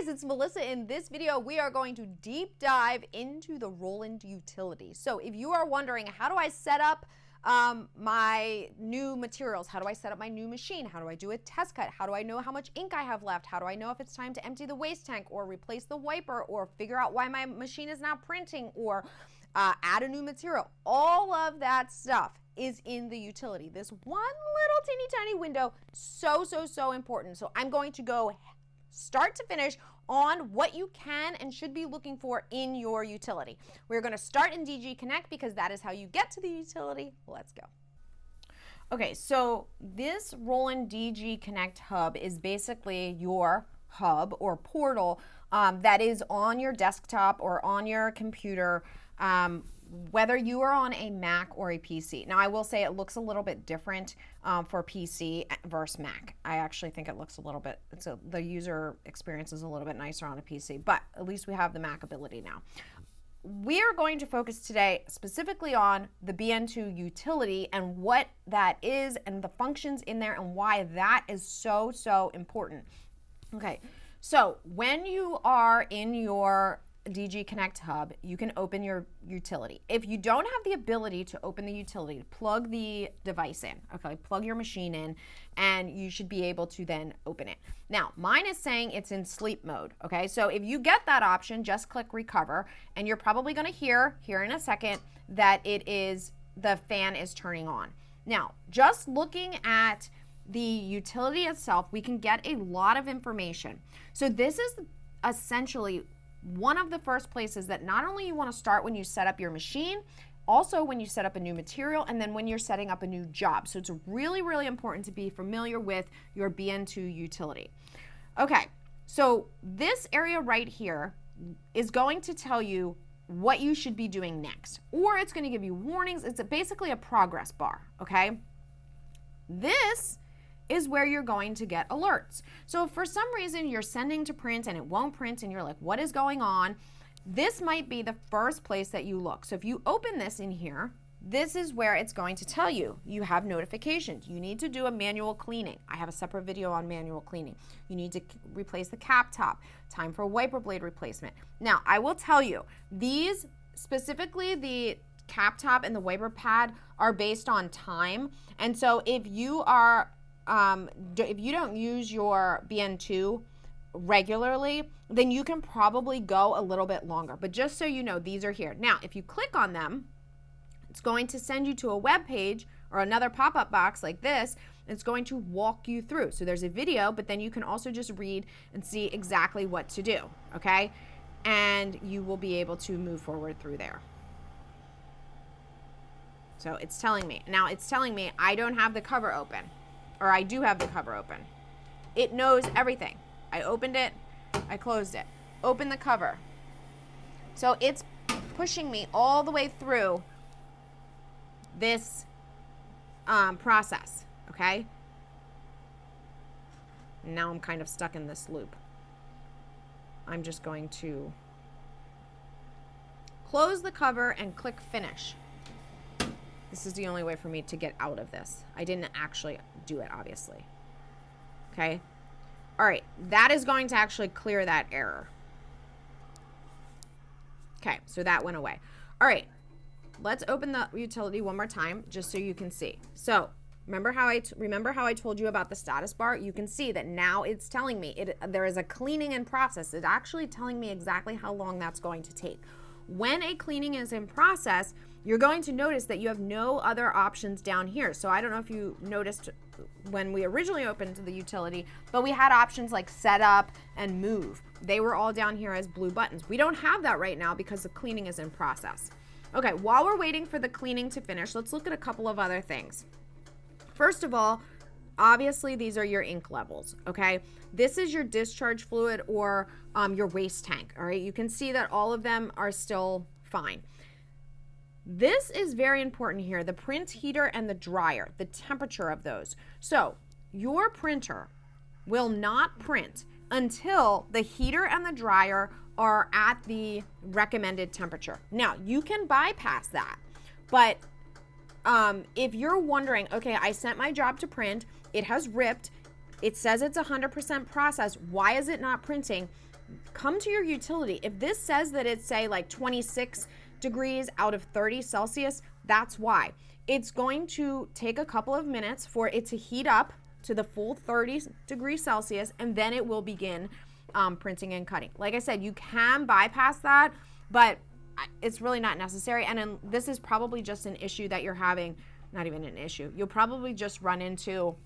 guys, it's Melissa. In this video, we are going to deep dive into the Roland Utility. So if you are wondering, how do I set up my new materials? How do I set up my new machine? How do I do a test cut? How do I know how much ink I have left? How do I know if it's time to empty the waste tank or replace the wiper or figure out why my machine is not printing or add a new material? All of that stuff is in the utility. This one little teeny tiny window, so important. So I'm going to go start to finish on what you can and should be looking for in your utility. We're going to start in DG Connect because that is how you get to the utility. Let's go. Okay, so this Roland DG Connect hub is basically your hub or portal that is on your desktop or on your computer, whether you are on a Mac or a PC. Now, I will say it looks a little bit different for PC versus Mac. I actually think it looks a little bit, the user experience is a little bit nicer on a PC, but at least we have the Mac ability now. We are going to focus today specifically on the BN2 utility and what that is and the functions in there and why that is so important. Okay, so when you are in your DG Connect hub, you can open your utility. If you don't have the ability to open the utility, plug the device in, okay? Plug your machine in and you should be able to then open it. Now, mine is saying it's in sleep mode, okay? So if you get that option, just click recover and you're probably gonna hear here in a second that the fan is turning on. Now, just looking at the utility itself, we can get a lot of information. So this is essentially one of the first places that not only you want to start when you set up your machine, also when you set up a new material, and then when you're setting up a new job. So it's really important to be familiar with your BN2 utility. Okay, so this area right here is going to tell you what you should be doing next, or it's going to give you warnings. It's basically a progress bar, okay? This is where you're going to get alerts. So if for some reason you're sending to print and it won't print and you're like, what is going on? This might be the first place that you look. So if you open this in here, this is where it's going to tell you, you have notifications. You need to do a manual cleaning. I have a separate video on manual cleaning. You need to replace the cap top. Time for wiper blade replacement. Now, I will tell you, these, specifically the cap top and the wiper pad, are based on time. And so if you don't use your BN2 regularly, then you can probably go a little bit longer. But just so you know, these are here. Now, if you click on them, it's going to send you to a web page or another pop-up box like this. It's going to walk you through. So there's a video, but then you can also just read and see exactly what to do, okay? And you will be able to move forward through there. So it's telling me. Now it's telling me I don't have the cover open. Or I do have the cover open. It knows everything. I opened it, I closed it. Open the cover. So it's pushing me all the way through this process, okay? Now I'm kind of stuck in this loop. I'm just going to close the cover and click finish. This is the only way for me to get out of this. I didn't actually do it, obviously. Okay. All right. That is going to actually clear that error. Okay. So that went away. All right. Let's open the utility one more time just so you can see. So remember how I told you about the status bar? You can see that now it's telling me there is a cleaning in process. It's actually telling me exactly how long that's going to take. When a cleaning is in process, you're going to notice that you have no other options down here. So I don't know if you noticed when we originally opened the utility, but we had options like setup and move. They were all down here as blue buttons. We don't have that right now because the cleaning is in process. Okay, while we're waiting for the cleaning to finish, let's look at a couple of other things. First of all, obviously these are your ink levels, okay? This is your discharge fluid or your waste tank, all right? You can see that all of them are still fine. This is very important here, the print heater and the dryer, the temperature of those. So your printer will not print until the heater and the dryer are at the recommended temperature. Now, you can bypass that, but if you're wondering, okay, I sent my job to print, it has ripped, it says it's 100% processed, why is it not printing? come to your utility. If this says that it's, say, like 26 degrees out of 30 Celsius, that's why. It's going to take a couple of minutes for it to heat up to the full 30 degrees Celsius, and then it will begin printing and cutting. Like I said, you can bypass that, but it's really not necessary. And this is probably just an issue that you're having, not even an issue. You'll probably just run into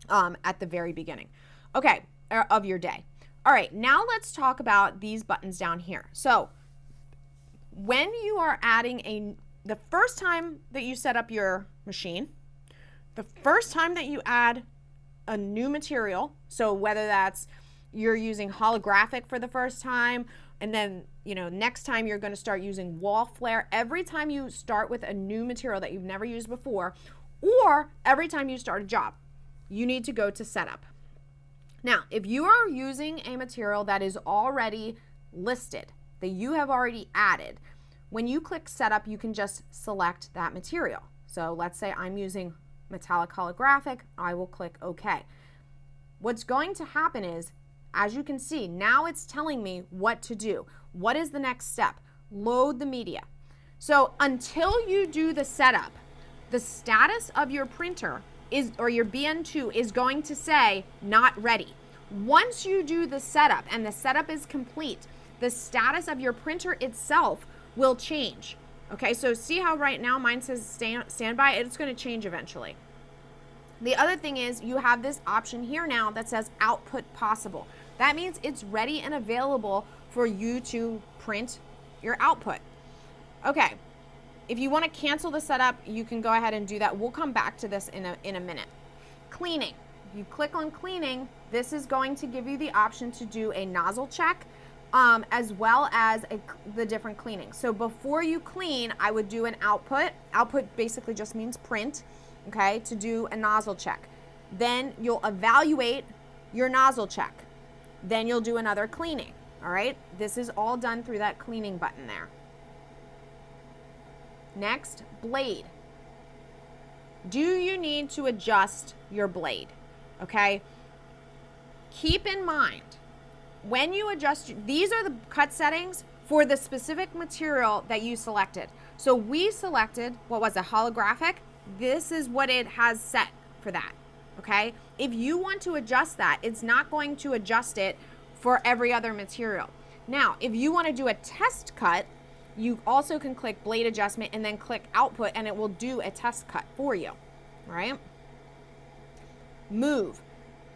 at the very beginning, okay, of your day. All right, now let's talk about these buttons down here. So when you are adding the first time that you set up your machine, the first time that you add a new material, so whether that's you're using holographic for the first time, and then, next time you're going to start using wall flare, every time you start with a new material that you've never used before, or every time you start a job, you need to go to setup. Now, if you are using a material that is already listed, that you have already added, when you click setup, you can just select that material. So let's say I'm using metallic holographic, I will click OK. What's going to happen is, as you can see, now it's telling me what to do. What is the next step? Load the media. So until you do the setup, the status of your printer or your BN2 is going to say not ready. Once you do the setup and the setup is complete, the status of your printer itself will change. Okay, so see how right now mine says standby? It's going to change eventually. The other thing is you have this option here now that says output possible. That means it's ready and available for you to print your output. Okay, if you want to cancel the setup, you can go ahead and do that. We'll come back to this in a minute. Cleaning. If you click on cleaning, this is going to give you the option to do a nozzle check, as well as the different cleaning. So before you clean, I would do an output. Output basically just means print, okay, to do a nozzle check. Then you'll evaluate your nozzle check. Then you'll do another cleaning, all right? This is all done through that cleaning button there. Next, blade. Do you need to adjust your blade, okay? Keep in mind, when you adjust, these are the cut settings for the specific material that you selected. So we selected, what was it, holographic? This is what it has set for that, okay? If you want to adjust that, it's not going to adjust it for every other material. Now, if you want to do a test cut, you also can click blade adjustment and then click output, and it will do a test cut for you, right? Move.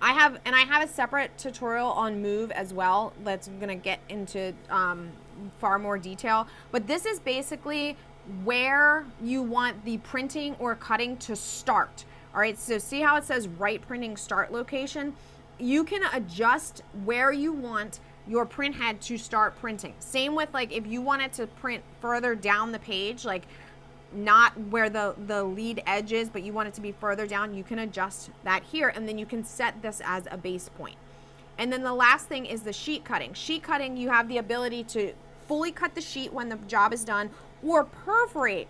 I have a separate tutorial on move as well that's going to get into far more detail, but this is basically where you want the printing or cutting to start. All right, so see how it says right printing start location? You can adjust where you want your print head to start printing. Same with, like, if you want it to print further down the page, like not where the lead edge is, but you want it to be further down, you can adjust that here, and then you can set this as a base point. And then the last thing is the sheet cutting. Sheet cutting, you have the ability to fully cut the sheet when the job is done, or perforate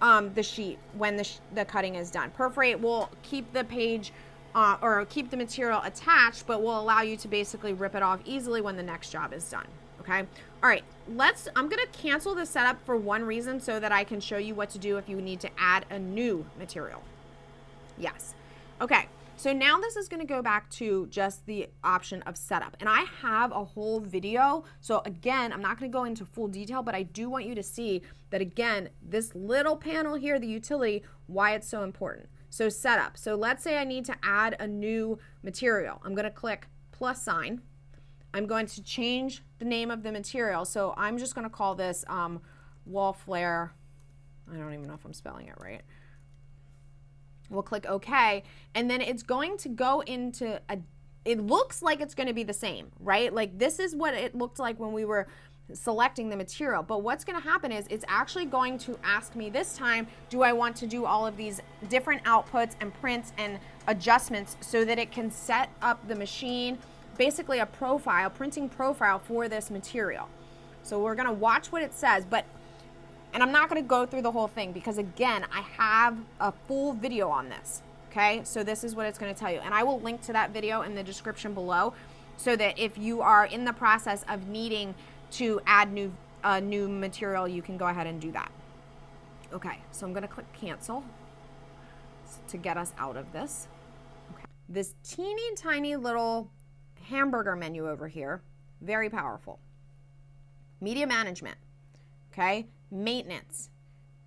the sheet when the cutting is done. Perforate will keep the page or keep the material attached, but will allow you to basically rip it off easily when the next job is done. Okay. All right. I'm going to cancel the setup for one reason, so that I can show you what to do if you need to add a new material. Yes. Okay. So now this is going to go back to just the option of setup, and I have a whole video. So again, I'm not going to go into full detail, but I do want you to see that, again, this little panel here, the utility, why it's so important. So setup. So let's say I need to add a new material. I'm going to click plus sign. I'm going to change the name of the material. So I'm just going to call this wall flare. I don't even know if I'm spelling it right. We'll click OK, and then it's going to go into it looks like it's going to be the same, right? Like this is what it looked like when we were selecting the material. But what's going to happen is it's actually going to ask me this time, do I want to do all of these different outputs and prints and adjustments so that it can set up the machine, basically a profile, printing profile for this material. So we're going to watch what it says, and I'm not going to go through the whole thing because, again, I have a full video on this, okay? So this is what it's going to tell you, and I will link to that video in the description below. so that if you are in the process of needing to add new material, you can go ahead and do that. Okay, so I'm gonna click cancel to get us out of this. Okay. This teeny tiny little hamburger menu over here, very powerful. Media management, okay? Maintenance.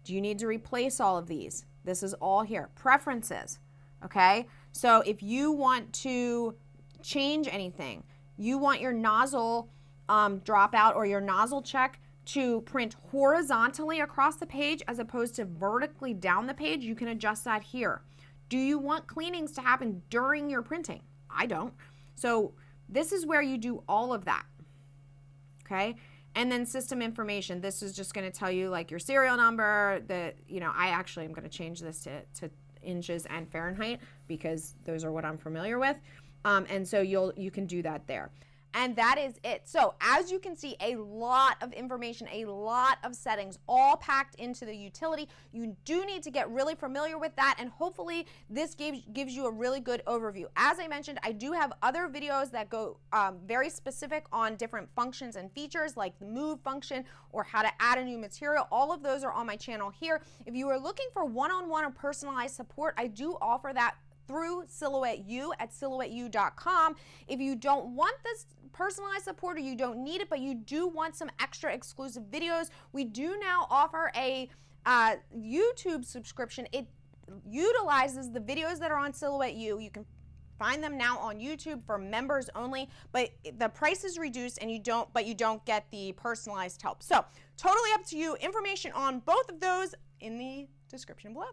Do you need to replace all of these? This is all here. Preferences, okay? So if you want to change anything, you want your nozzle dropout or your nozzle check to print horizontally across the page as opposed to vertically down the page, you can adjust that here. Do you want cleanings to happen during your printing? I don't. So this is where you do all of that, okay? And then system information. This is just going to tell you like your serial number. I actually am going to change this to inches and Fahrenheit because those are what I'm familiar with. And so you can do that there. And that is it. So as you can see, a lot of information, a lot of settings, all packed into the utility. You do need to get really familiar with that, and hopefully this gives you a really good overview. As I mentioned, I do have other videos that go very specific on different functions and features, like the move function or how to add a new material. All of those are on my channel here. If you are looking for one-on-one or personalized support, I do offer that through Silhouette U at silhouetteu.com. If you don't want this personalized support or you don't need it, but you do want some extra exclusive videos, we do now offer a YouTube subscription. It utilizes the videos that are on Silhouette U. You can find them now on YouTube for members only, but the price is reduced and you don't get the personalized help. So totally up to you. Information on both of those in the description below.